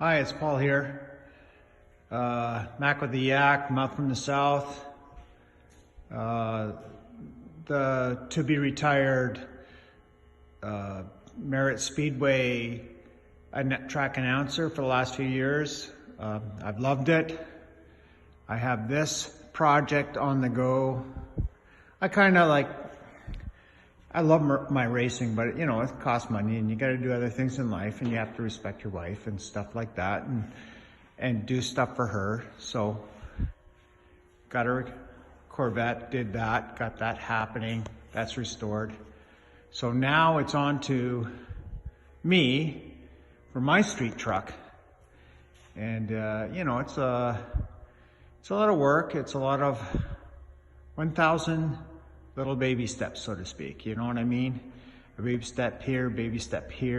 Hi, it's Paul here. Mac with the Yak, Mouth from the South. The to-be-retired Merritt Speedway track announcer for the last few years. I've loved it. I have this project on the go. I love my racing, but you know, it costs money and you got to do other things in life and you have to respect your wife and stuff like that and do stuff for her. So got a Corvette, did that, got that happening. That's restored. So now it's on to me for my street truck. And you know, it's a lot of work. It's a lot of 1,000 little baby steps, so to speak. You know what I mean? A baby step here, baby step here.